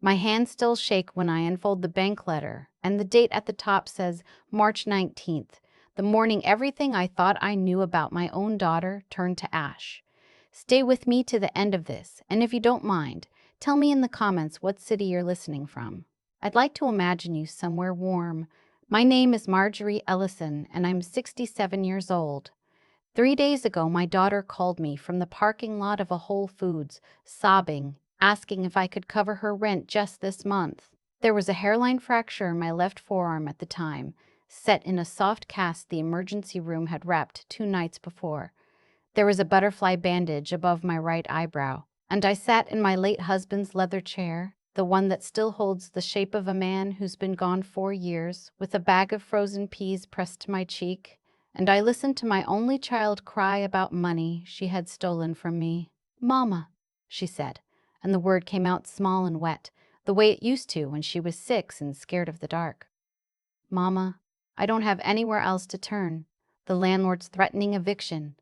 My hands still shake when I unfold the bank letter, and the date at the top says March 19th, the morning everything I thought I knew about my own daughter turned to ash. Stay with me to the end of this, and if you don't mind, tell me in the comments what city you're listening from. I'd like to imagine you somewhere warm. My name is Marjorie Ellison, and I'm 67 years old. 3 days ago, my daughter called me from the parking lot of a Whole Foods, sobbing, asking if I could cover her rent just this month. There was a hairline fracture in my left forearm at the time, set in a soft cast the emergency room had wrapped 2 nights before. There was a butterfly bandage above my right eyebrow, and I sat in my late husband's leather chair, the one that still holds the shape of a man who's been gone 4 years, with a bag of frozen peas pressed to my cheek, and I listened to my only child cry about money she had stolen from me. "Mama," she said, and the word came out small and wet, the way it used to when she was 6 and scared of the dark. "Mama, I don't have anywhere else to turn. The landlord's threatening eviction."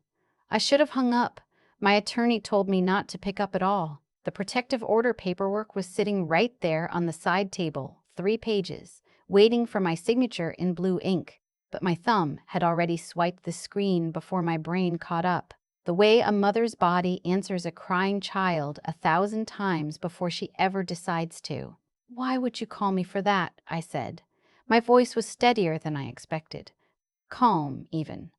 I should have hung up. My attorney told me not to pick up at all. The protective order paperwork was sitting right there on the side table, 3 pages, waiting for my signature in blue ink. But my thumb had already swiped the screen before my brain caught up. The way a mother's body answers a crying child 1,000 times before she ever decides to. "Why would you call me for that?" I said. My voice was steadier than I expected. Calm, even.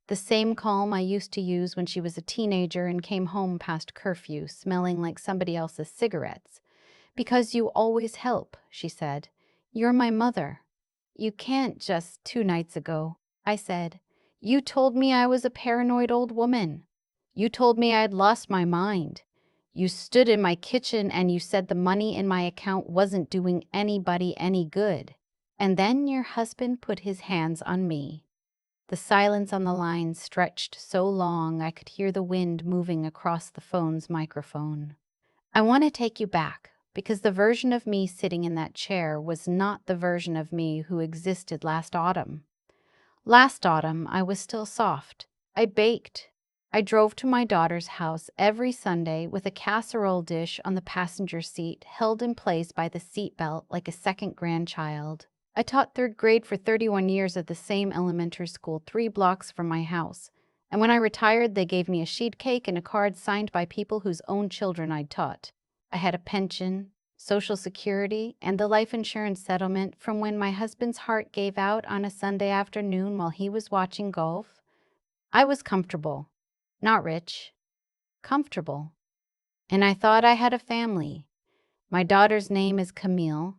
The same calm I used to use when she was a teenager and came home past curfew, smelling like somebody else's cigarettes. "Because you always help," she said. "You're my mother." "You can't just 2 nights ago," I said. "You told me I was a paranoid old woman. You told me I'd lost my mind. You stood in my kitchen and you said the money in my account wasn't doing anybody any good. And then your husband put his hands on me." The silence on the line stretched so long I could hear the wind moving across the phone's microphone. I want to take you back, because the version of me sitting in that chair was not the version of me who existed last autumn. Last autumn, I was still soft. I baked. I drove to my daughter's house every Sunday with a casserole dish on the passenger seat, held in place by the seatbelt like a second grandchild. I taught 3rd grade for 31 years at the same elementary school 3 blocks from my house, and when I retired, they gave me a sheet cake and a card signed by people whose own children I'd taught. I had a pension, Social Security, and the life insurance settlement from when my husband's heart gave out on a Sunday afternoon while he was watching golf. I was comfortable. Not rich. Comfortable. And I thought I had a family. My daughter's name is Camille.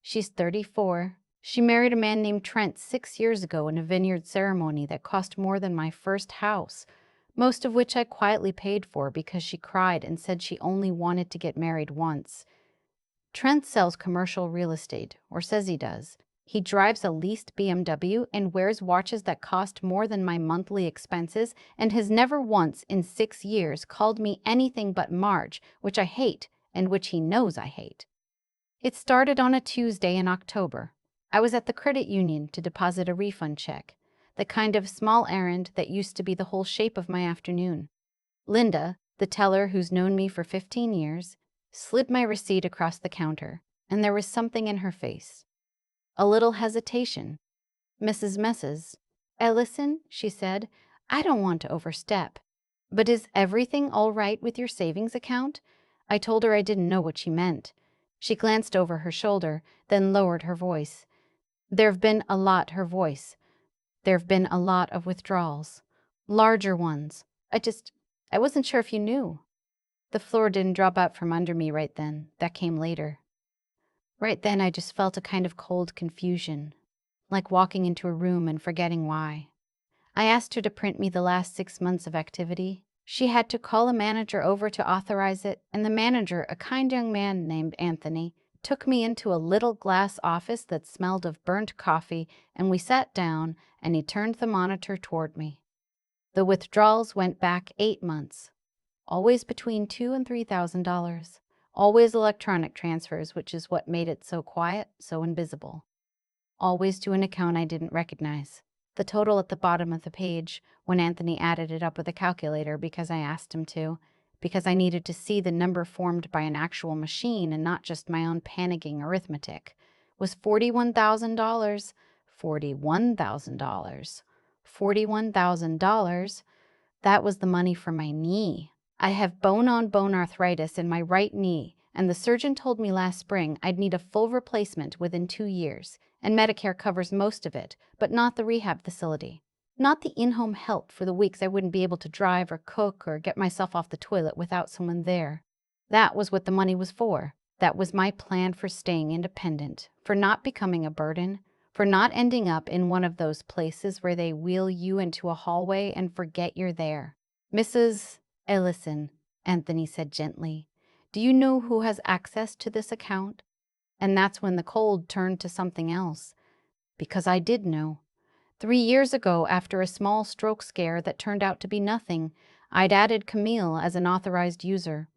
She's 34. She married a man named Trent 6 years ago in a vineyard ceremony that cost more than my first house, most of which I quietly paid for because she cried and said she only wanted to get married once. Trent sells commercial real estate, or says he does. He drives a leased BMW and wears watches that cost more than my monthly expenses, and has never once in 6 years called me anything but Marge, which I hate and which he knows I hate. It started on a Tuesday in October. I was at the credit union to deposit a refund check, the kind of small errand that used to be the whole shape of my afternoon. Linda, the teller who's known me for 15 years, slid my receipt across the counter, and there was something in her face. A little hesitation. "Mrs. Ellison," she said, "I don't want to overstep, but is everything all right with your savings account?" I told her I didn't know what she meant. She glanced over her shoulder, then lowered her voice. There've been a lot of withdrawals. Larger ones. I wasn't sure if you knew. The floor didn't drop out from under me right then. That came later. Right then, I just felt a kind of cold confusion, like walking into a room and forgetting why. I asked her to print me the last 6 months of activity. She had to call a manager over to authorize it, and the manager, a kind young man named Anthony, took me into a little glass office that smelled of burnt coffee, and we sat down, and he turned the monitor toward me. The withdrawals went back 8 months, always between $2,000 and $3,000, always electronic transfers, which is what made it so quiet, so invisible. Always to an account I didn't recognize. The total at the bottom of the page, when Anthony added it up with a calculator because I asked him to, because I needed to see the number formed by an actual machine and not just my own panicking arithmetic, was $41,000. $41,000. $41,000. That was the money for my knee. I have bone-on-bone arthritis in my right knee, and the surgeon told me last spring I'd need a full replacement within 2 years, and Medicare covers most of it, but not the rehab facility. Not the in-home help for the weeks I wouldn't be able to drive or cook or get myself off the toilet without someone there. That was what the money was for. That was my plan for staying independent, for not becoming a burden, for not ending up in one of those places where they wheel you into a hallway and forget you're there. Mrs. Ellison, Anthony said gently, do you know who has access to this account? And that's when the cold turned to something else. Because I did know. 3 years ago, after a small stroke scare that turned out to be nothing, I'd added Camille as an authorized user.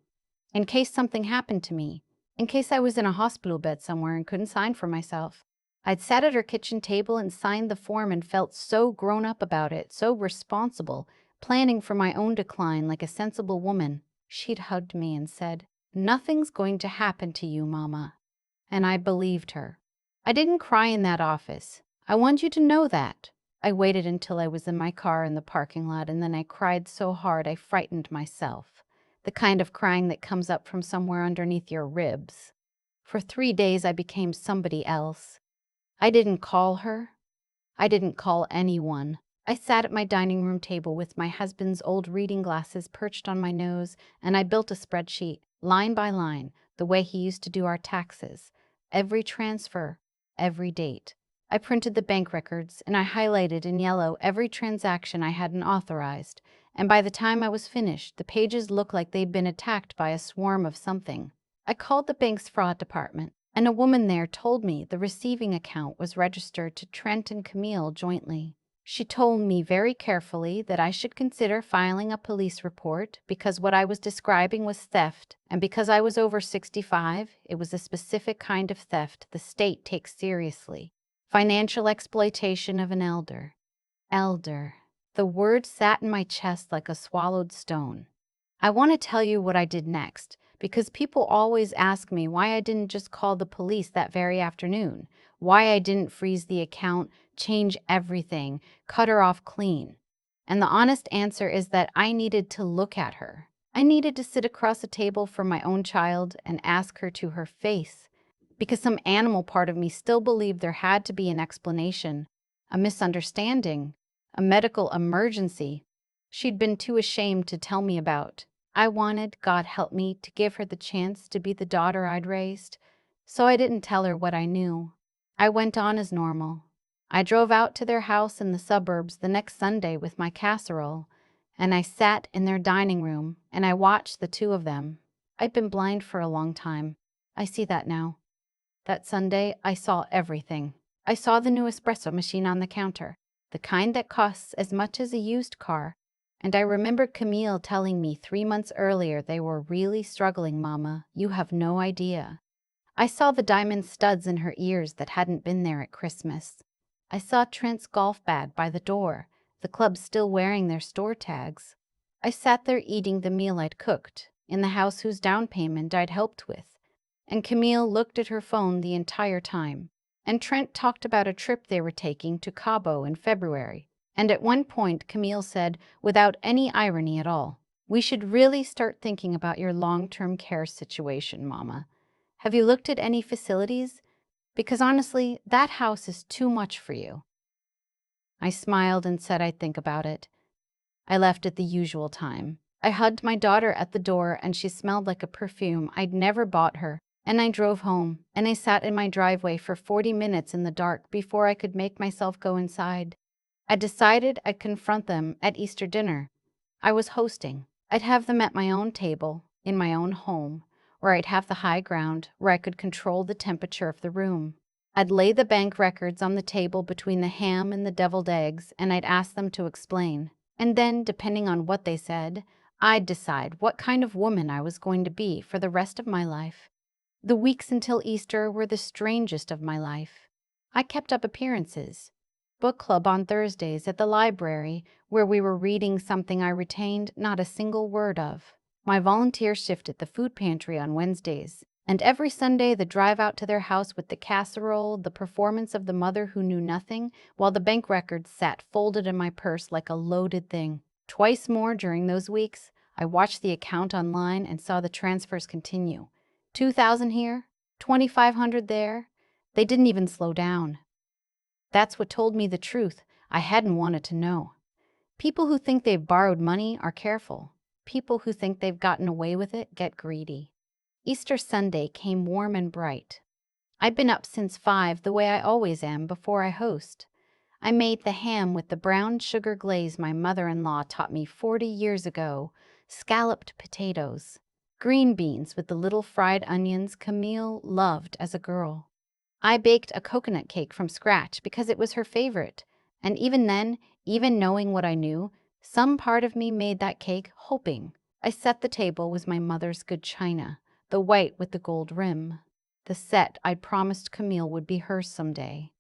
In case something happened to me, in case I was in a hospital bed somewhere and couldn't sign for myself. I'd sat at her kitchen table and signed the form and felt so grown up about it, so responsible, planning for my own decline like a sensible woman. She'd hugged me and said, "Nothing's going to happen to you, Mama." And I believed her. I didn't cry in that office. I want you to know that. I waited until I was in my car in the parking lot, and then I cried so hard I frightened myself. The kind of crying that comes up from somewhere underneath your ribs. For 3 days I became somebody else. I didn't call her. I didn't call anyone. I sat at my dining room table with my husband's old reading glasses perched on my nose, and I built a spreadsheet, line by line, the way he used to do our taxes. Every transfer, every date. I printed the bank records, and I highlighted in yellow every transaction I hadn't authorized, and by the time I was finished, the pages looked like they'd been attacked by a swarm of something. I called the bank's fraud department, and a woman there told me the receiving account was registered to Trent and Camille jointly. She told me very carefully that I should consider filing a police report because what I was describing was theft, and because I was over 65, it was a specific kind of theft the state takes seriously. Financial exploitation of an elder. Elder. The word sat in my chest like a swallowed stone. I want to tell you what I did next, because people always ask me why I didn't just call the police that very afternoon, why I didn't freeze the account, change everything, cut her off clean. And the honest answer is that I needed to look at her. I needed to sit across a table from my own child and ask her to her face, because some animal part of me still believed there had to be an explanation, a misunderstanding, a medical emergency she'd been too ashamed to tell me about. I wanted, God help me, to give her the chance to be the daughter I'd raised, so I didn't tell her what I knew. I went on as normal. I drove out to their house in the suburbs the next Sunday with my casserole, and I sat in their dining room and I watched the two of them. I'd been blind for a long time. I see that now. That Sunday, I saw everything. I saw the new espresso machine on the counter, the kind that costs as much as a used car. And I remember Camille telling me 3 months earlier they were really struggling, Mama. You have no idea. I saw the diamond studs in her ears that hadn't been there at Christmas. I saw Trent's golf bag by the door, the club still wearing their store tags. I sat there eating the meal I'd cooked, in the house whose down payment I'd helped with. And Camille looked at her phone the entire time. And Trent talked about a trip they were taking to Cabo in February. And at one point, Camille said, without any irony at all, "We should really start thinking about your long-term care situation, Mama. Have you looked at any facilities? Because honestly, that house is too much for you." I smiled and said I'd think about it. I left at the usual time. I hugged my daughter at the door, and she smelled like a perfume I'd never bought her. And I drove home, and I sat in my driveway for 40 minutes in the dark before I could make myself go inside. I decided I'd confront them at Easter dinner. I was hosting. I'd have them at my own table, in my own home, where I'd have the high ground, where I could control the temperature of the room. I'd lay the bank records on the table between the ham and the deviled eggs, and I'd ask them to explain. And then, depending on what they said, I'd decide what kind of woman I was going to be for the rest of my life. The weeks until Easter were the strangest of my life. I kept up appearances. Book club on Thursdays at the library, where we were reading something I retained not a single word of. My volunteer shift at the food pantry on Wednesdays, and every Sunday the drive out to their house with the casserole, the performance of the mother who knew nothing, while the bank records sat folded in my purse like a loaded thing. Twice more during those weeks, I watched the account online and saw the transfers continue. 2,000 here, 2,500 there. They didn't even slow down. That's what told me the truth I hadn't wanted to know. People who think they've borrowed money are careful. People who think they've gotten away with it get greedy. Easter Sunday came warm and bright. I'd been up since 5 the way I always am before I host. I made the ham with the brown sugar glaze my mother-in-law taught me 40 years ago, scalloped potatoes, green beans with the little fried onions Camille loved as a girl. I baked a coconut cake from scratch because it was her favorite, and even then, even knowing what I knew, some part of me made that cake hoping. I set the table with my mother's good china, the white with the gold rim, the set I'd promised Camille would be hers someday.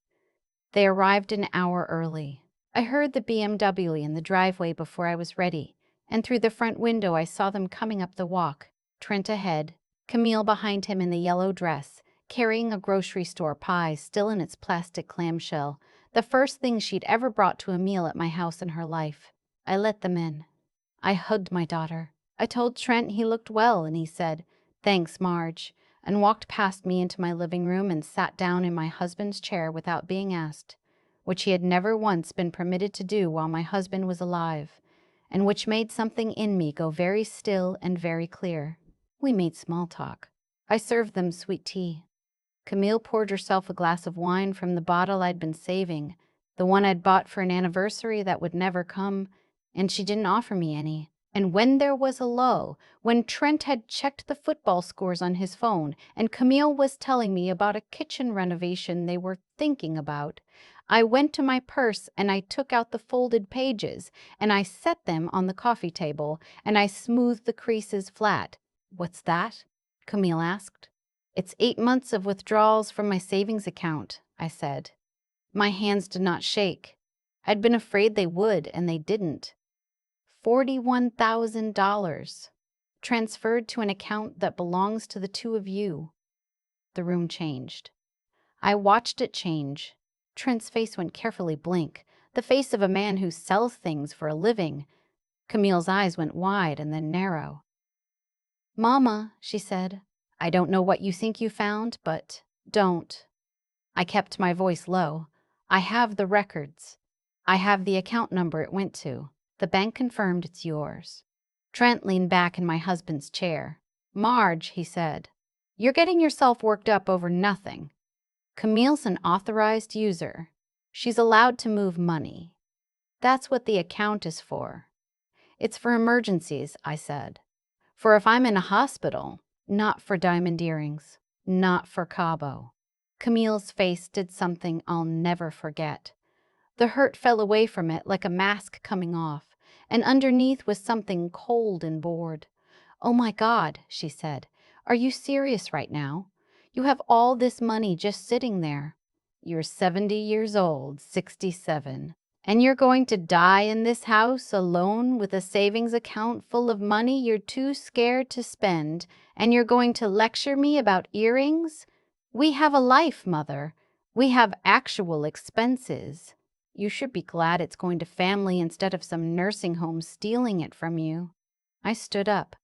They arrived an hour early. I heard the BMW in the driveway before I was ready, and through the front window I saw them coming up the walk, Trent ahead, Camille behind him in the yellow dress, carrying a grocery store pie still in its plastic clamshell, the first thing she'd ever brought to a meal at my house in her life. I let them in. I hugged my daughter. I told Trent he looked well, and he said, "Thanks, Marge," and walked past me into my living room and sat down in my husband's chair without being asked, which he had never once been permitted to do while my husband was alive, and which made something in me go very still and very clear. We made small talk. I served them sweet tea. Camille poured herself a glass of wine from the bottle I'd been saving, the one I'd bought for an anniversary that would never come, and she didn't offer me any. And when there was a lull, when Trent had checked the football scores on his phone and Camille was telling me about a kitchen renovation they were thinking about, I went to my purse and I took out the folded pages and I set them on the coffee table and I smoothed the creases flat. "What's that?" Camille asked. "It's 8 months of withdrawals from my savings account," I said. My hands did not shake. I'd been afraid they would, and they didn't. $41,000 transferred to an account that belongs to the two of you. The room changed. I watched it change. Trent's face went carefully blank, the face of a man who sells things for a living. Camille's eyes went wide and then narrow. "Mama," she said, "I don't know what you think you found, but don't." I kept my voice low. "I have the records. I have the account number it went to. The bank confirmed it's yours." Trent leaned back in my husband's chair. "Marge," he said, "you're getting yourself worked up over nothing. Camille's an authorized user. She's allowed to move money. That's what the account is for." "It's for emergencies," I said. "For if I'm in a hospital, not for diamond earrings, not for Cabo." Camille's face did something I'll never forget. The hurt fell away from it like a mask coming off, and underneath was something cold and bored. "Oh my God," she said, "are you serious right now? You have all this money just sitting there. You're 70 years old, 67, and you're going to die in this house alone with a savings account full of money you're too scared to spend, and you're going to lecture me about earrings? We have a life, Mother. We have actual expenses. You should be glad it's going to family instead of some nursing home stealing it from you." I stood up.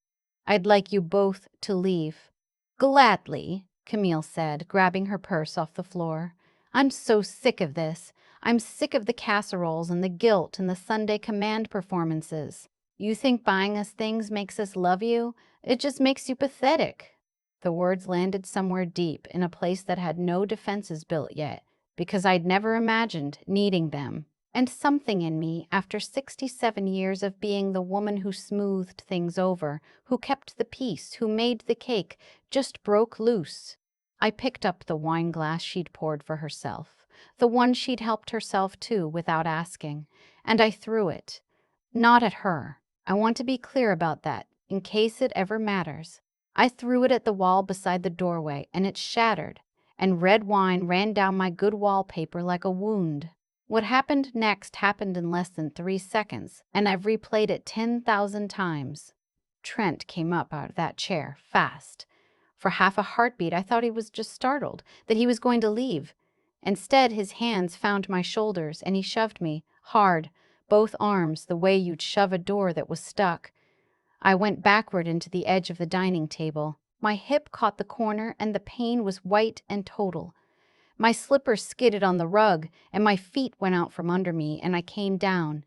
"I'd like you both to leave." "Gladly," Camille said, grabbing her purse off the floor. "I'm so sick of this. I'm sick of the casseroles and the guilt and the Sunday command performances. You think buying us things makes us love you? It just makes you pathetic." The words landed somewhere deep in a place that had no defenses built yet, because I'd never imagined needing them. And something in me, after 67 years of being the woman who smoothed things over, who kept the peace, who made the cake, just broke loose. I picked up the wine glass she'd poured for herself, the one she'd helped herself to without asking, and I threw it. Not at her. I want to be clear about that, in case it ever matters. I threw it at the wall beside the doorway, and it shattered, and red wine ran down my good wallpaper like a wound. What happened next happened in less than 3 seconds, and I've replayed it 10,000 times. Trent came up out of that chair, fast. For half a heartbeat, I thought he was just startled, that he was going to leave. Instead, his hands found my shoulders, and he shoved me, hard, both arms, the way you'd shove a door that was stuck. I went backward into the edge of the dining table. My hip caught the corner, and the pain was white and total. My slippers skidded on the rug, and my feet went out from under me, and I came down.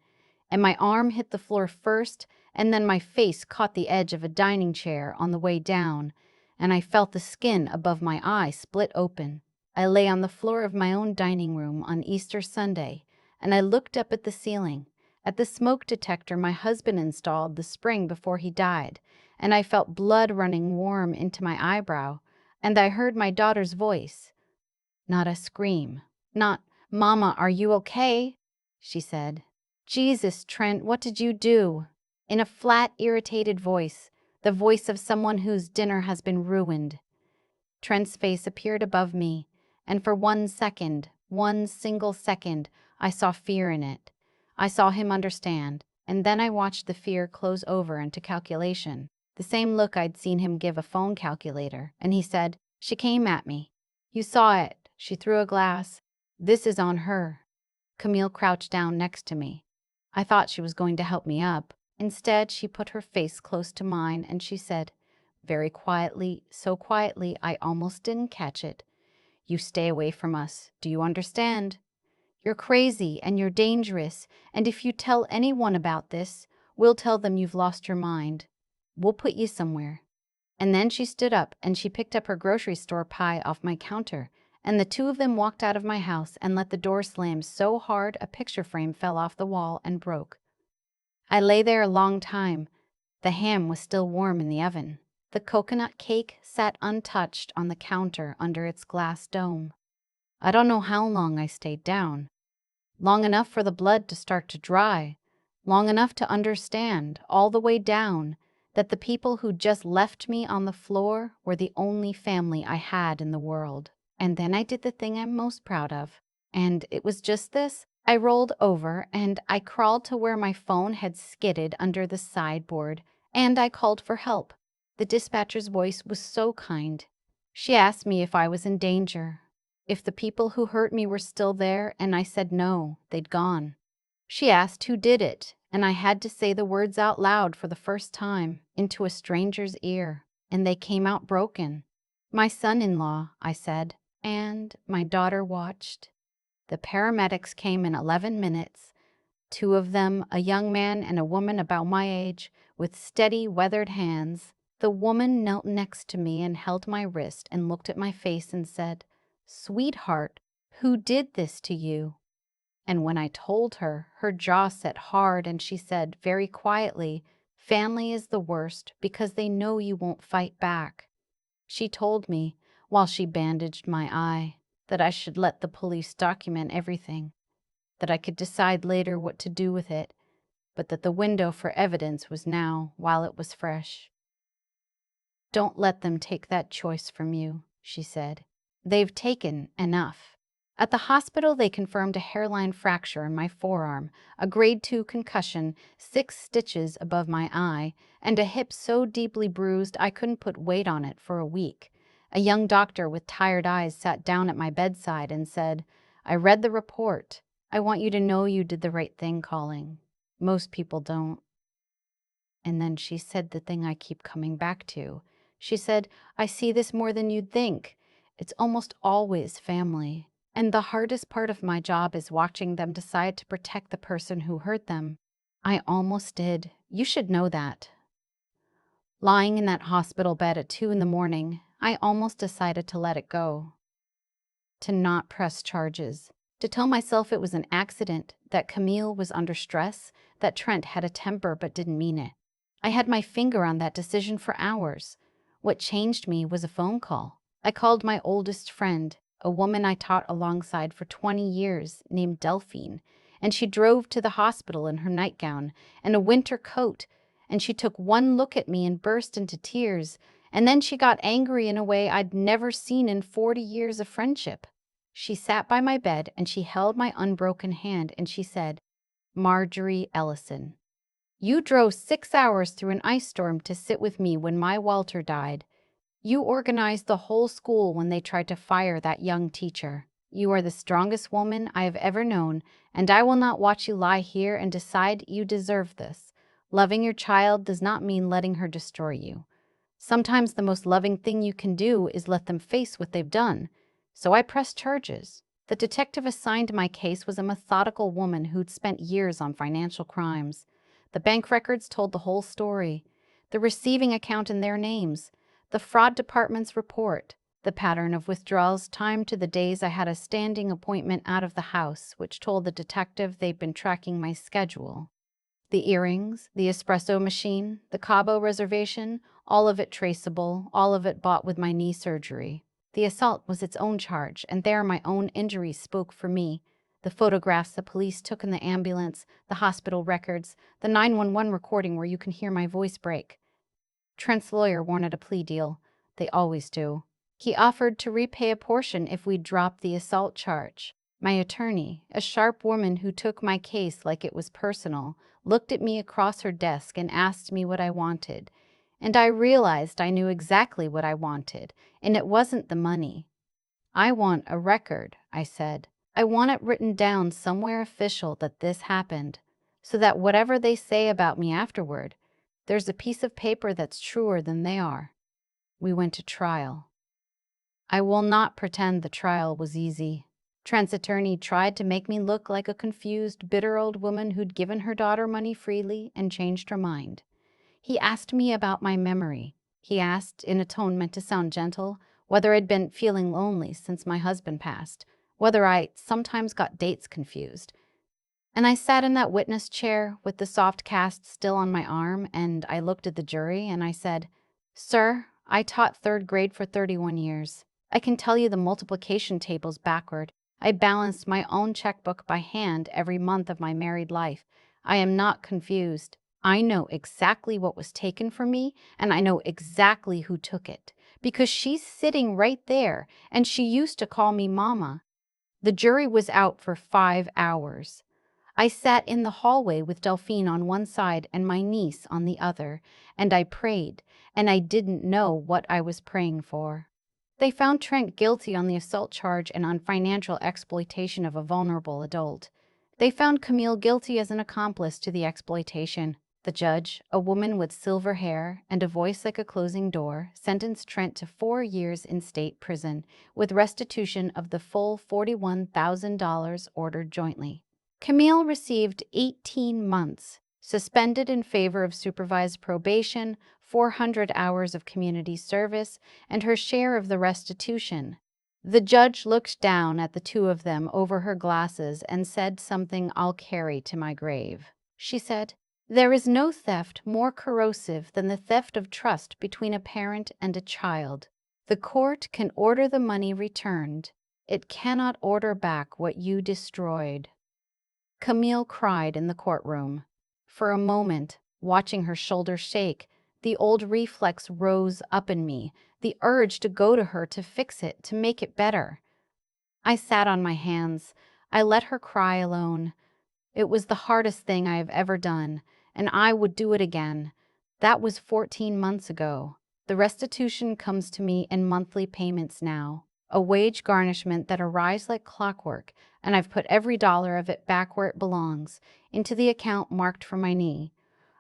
And my arm hit the floor first, and then my face caught the edge of a dining chair on the way down, and I felt the skin above my eye split open. I lay on the floor of my own dining room on Easter Sunday, and I looked up at the ceiling, at the smoke detector my husband installed the spring before he died, and I felt blood running warm into my eyebrow, and I heard my daughter's voice. Not a scream. Not, "Mama, are you okay?" she said. "Jesus, Trent, what did you do?" In a flat, irritated voice, the voice of someone whose dinner has been ruined. Trent's face appeared above me, and for 1 second, one single second, I saw fear in it. I saw him understand, and then I watched the fear close over into calculation. The same look I'd seen him give a phone calculator, and he said, "She came at me. You saw it. She threw a glass. This is on her." Camille crouched down next to me. I thought she was going to help me up. Instead, she put her face close to mine and she said, very quietly, so quietly I almost didn't catch it, "You stay away from us. Do you understand? You're crazy and you're dangerous, and if you tell anyone about this, we'll tell them you've lost your mind. We'll put you somewhere." And then she stood up and she picked up her grocery store pie off my counter, and the two of them walked out of my house and let the door slam so hard a picture frame fell off the wall and broke. I lay there a long time. The ham was still warm in the oven. The coconut cake sat untouched on the counter under its glass dome. I don't know how long I stayed down. Long enough for the blood to start to dry. Long enough to understand, all the way down, that the people who just left me on the floor were the only family I had in the world. And then I did the thing I'm most proud of. And it was just this. I rolled over and I crawled to where my phone had skidded under the sideboard, and I called for help. The dispatcher's voice was so kind. She asked me if I was in danger, if the people who hurt me were still there, and I said no, they'd gone. She asked who did it, and I had to say the words out loud for the first time, into a stranger's ear, and they came out broken. "My son-in-law," I said, and my daughter watched. The paramedics came in 11 minutes, two of them, a young man and a woman about my age, with steady, weathered hands. The woman knelt next to me and held my wrist and looked at my face and said, "Sweetheart, who did this to you?" And when I told her, her jaw set hard and she said very quietly, "Family is the worst because they know you won't fight back." She told me, while she bandaged my eye, that I should let the police document everything, that I could decide later what to do with it, but that the window for evidence was now, while it was fresh. "Don't let them take that choice from you," she said. "They've taken enough." At the hospital, they confirmed a hairline fracture in my forearm, a grade 2 concussion, 6 stitches above my eye, and a hip so deeply bruised I couldn't put weight on it for a week. A young doctor with tired eyes sat down at my bedside and said, "I read the report. I want you to know you did the right thing calling. Most people don't." And then she said the thing I keep coming back to. She said, "I see this more than you'd think. It's almost always family. And the hardest part of my job is watching them decide to protect the person who hurt them." I almost did. You should know that. Lying in that hospital bed at 2 in the morning, I almost decided to let it go. To not press charges. To tell myself it was an accident, that Camille was under stress, that Trent had a temper but didn't mean it. I had my finger on that decision for hours. What changed me was a phone call. I called my oldest friend, a woman I taught alongside for 20 years, named Delphine, and she drove to the hospital in her nightgown and a winter coat, and she took one look at me and burst into tears, and then she got angry in a way I'd never seen in 40 years of friendship. She sat by my bed and she held my unbroken hand and she said, "Marjorie Ellison." You drove 6 hours through an ice storm to sit with me when my Walter died. You organized the whole school when they tried to fire that young teacher. You are the strongest woman I have ever known, and I will not watch you lie here and decide you deserve this. Loving your child does not mean letting her destroy you. Sometimes the most loving thing you can do is let them face what they've done. So I pressed charges. The detective assigned my case was a methodical woman who'd spent years on financial crimes. The bank records told the whole story. The receiving account in their names, the fraud department's report, the pattern of withdrawals timed to the days I had a standing appointment out of the house, which told the detective they'd been tracking my schedule. The earrings, the espresso machine, the Cabo reservation, all of it traceable, all of it bought with my knee surgery. The assault was its own charge, and there my own injuries spoke for me. The photographs the police took in the ambulance, the hospital records, the 911 recording where you can hear my voice break. Trent's lawyer wanted a plea deal. They always do. He offered to repay a portion if we dropped the assault charge. My attorney, a sharp woman who took my case like it was personal, looked at me across her desk and asked me what I wanted. And I realized I knew exactly what I wanted, and it wasn't the money. I want a record, I said. I want it written down somewhere official that this happened, so that whatever they say about me afterward, there's a piece of paper that's truer than they are. We went to trial. I will not pretend the trial was easy. Trent's attorney tried to make me look like a confused, bitter old woman who'd given her daughter money freely and changed her mind. He asked me about my memory. He asked, in a tone meant to sound gentle, whether I'd been feeling lonely since my husband passed, whether I sometimes got dates confused. And I sat in that witness chair with the soft cast still on my arm, and I looked at the jury and I said, "Sir, I taught third grade for 31 years. I can tell you the multiplication tables backward. I balanced my own checkbook by hand every month of my married life. I am not confused. I know exactly what was taken from me, and I know exactly who took it, because she's sitting right there, and she used to call me Mama." The jury was out for 5 hours. I sat in the hallway with Delphine on one side and my niece on the other, and I prayed, and I didn't know what I was praying for. They found Trent guilty on the assault charge and on financial exploitation of a vulnerable adult. They found Camille guilty as an accomplice to the exploitation. The judge, a woman with silver hair and a voice like a closing door, sentenced Trent to 4 years in state prison, with restitution of the full $41,000 ordered jointly. Camille received 18 months, suspended in favor of supervised probation, 400 hours of community service, and her share of the restitution. The judge looked down at the two of them over her glasses and said something I'll carry to my grave. She said, "There is no theft more corrosive than the theft of trust between a parent and a child. The court can order the money returned. It cannot order back what you destroyed." Camille cried in the courtroom. For a moment, watching her shoulders shake, the old reflex rose up in me, the urge to go to her to fix it, to make it better. I sat on my hands. I let her cry alone. It was the hardest thing I have ever done, and I would do it again. That was 14 months ago. The restitution comes to me in monthly payments now, a wage garnishment that arrives like clockwork, and I've put every dollar of it back where it belongs, into the account marked for my knee.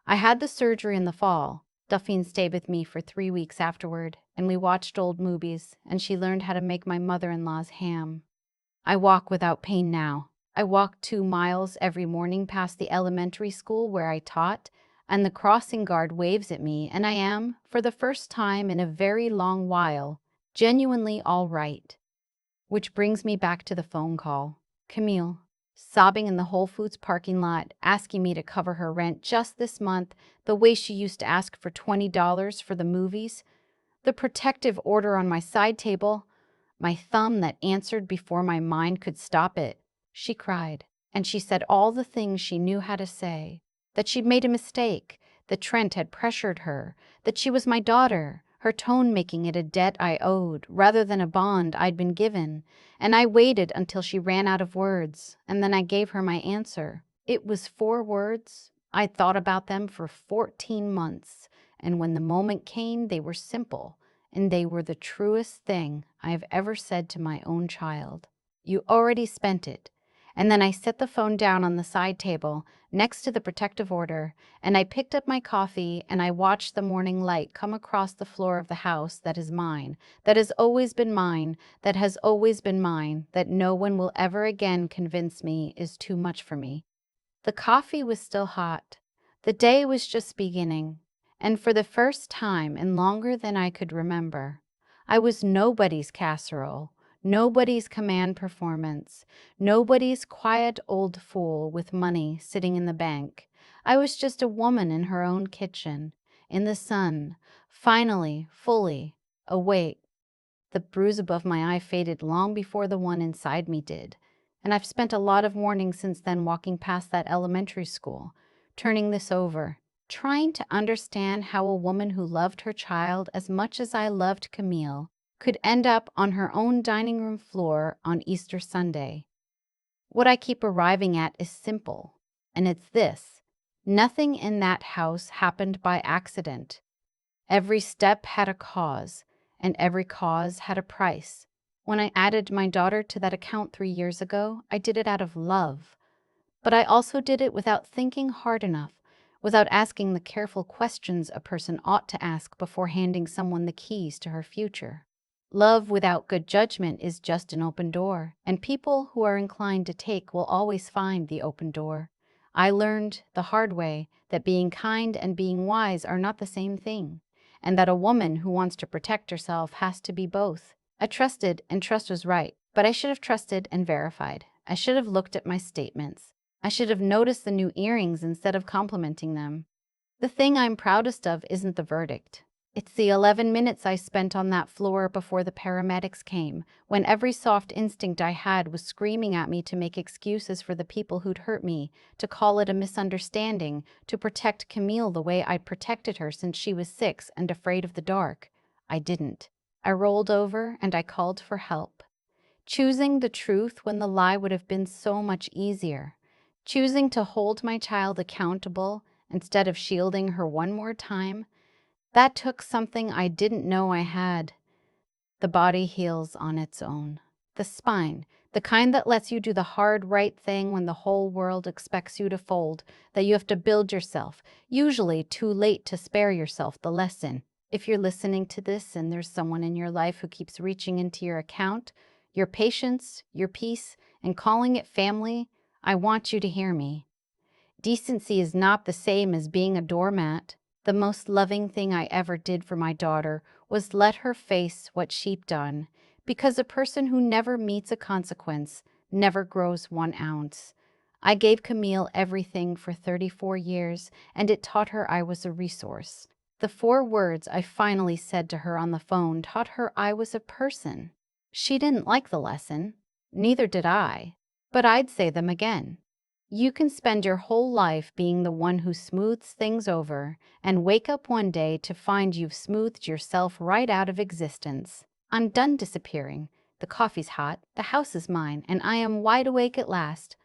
I had the surgery in the fall. Delphine stayed with me for 3 weeks afterward, and we watched old movies, and she learned how to make my mother-in-law's ham. I walk without pain now. I walk 2 miles every morning past the elementary school where I taught, and the crossing guard waves at me, and I am, for the first time in a very long while, genuinely all right. Which brings me back to the phone call. Camille, sobbing in the Whole Foods parking lot, asking me to cover her rent just this month, the way she used to ask for $20 for the movies. The protective order on my side table, my thumb that answered before my mind could stop it. She cried, and she said all the things she knew how to say, that she'd made a mistake, that Trent had pressured her, that she was my daughter, her tone making it a debt I owed rather than a bond I'd been given. And I waited until she ran out of words, and then I gave her my answer. It was 4 words, I'd thought about them for 14 months, and when the moment came, they were simple, and they were the truest thing I have ever said to my own child. You already spent it. And then I set the phone down on the side table next to the protective order, and I picked up my coffee and I watched the morning light come across the floor of the house that is mine, that has always been mine, that has always been mine, that no one will ever again convince me is too much for me. The coffee was still hot. The day was just beginning, and for the first time in longer than I could remember, I was nobody's casserole, nobody's command performance, nobody's quiet old fool with money sitting in the bank. I was just a woman in her own kitchen, in the sun, finally, fully awake. The bruise above my eye faded long before the one inside me did, and I've spent a lot of mornings since then walking past that elementary school, turning this over, trying to understand how a woman who loved her child as much as I loved Camille could end up on her own dining room floor on Easter Sunday. What I keep arriving at is simple, and it's this: nothing in that house happened by accident. Every step had a cause, and every cause had a price. When I added my daughter to that account 3 years ago, I did it out of love. But I also did it without thinking hard enough, without asking the careful questions a person ought to ask before handing someone the keys to her future. Love without good judgment is just an open door, and people who are inclined to take will always find the open door. I learned the hard way that being kind and being wise are not the same thing, and that a woman who wants to protect herself has to be both. I trusted, and trust was right, but I should have trusted and verified. I should have looked at my statements. I should have noticed the new earrings instead of complimenting them. The thing I'm proudest of isn't the verdict. It's the 11 minutes I spent on that floor before the paramedics came, when every soft instinct I had was screaming at me to make excuses for the people who'd hurt me, to call it a misunderstanding, to protect Camille the way I'd protected her since she was 6 and afraid of the dark. I didn't. I rolled over and I called for help. Choosing the truth when the lie would have been so much easier. Choosing to hold my child accountable instead of shielding her one more time. That took something I didn't know I had. The body heals on its own. The spine, the kind that lets you do the hard right thing when the whole world expects you to fold, that you have to build yourself, usually too late to spare yourself the lesson. If you're listening to this and there's someone in your life who keeps reaching into your account, your patience, your peace, and calling it family, I want you to hear me. Decency is not the same as being a doormat. The most loving thing I ever did for my daughter was let her face what she'd done, because a person who never meets a consequence never grows 1 ounce. I gave Camille everything for 34 years, and it taught her I was a resource. The 4 words I finally said to her on the phone taught her I was a person. She didn't like the lesson. Neither did I. But I'd say them again. You can spend your whole life being the one who smooths things over and wake up one day to find you've smoothed yourself right out of existence. I'm done disappearing. The coffee's hot, the house is mine, and I am wide awake at last.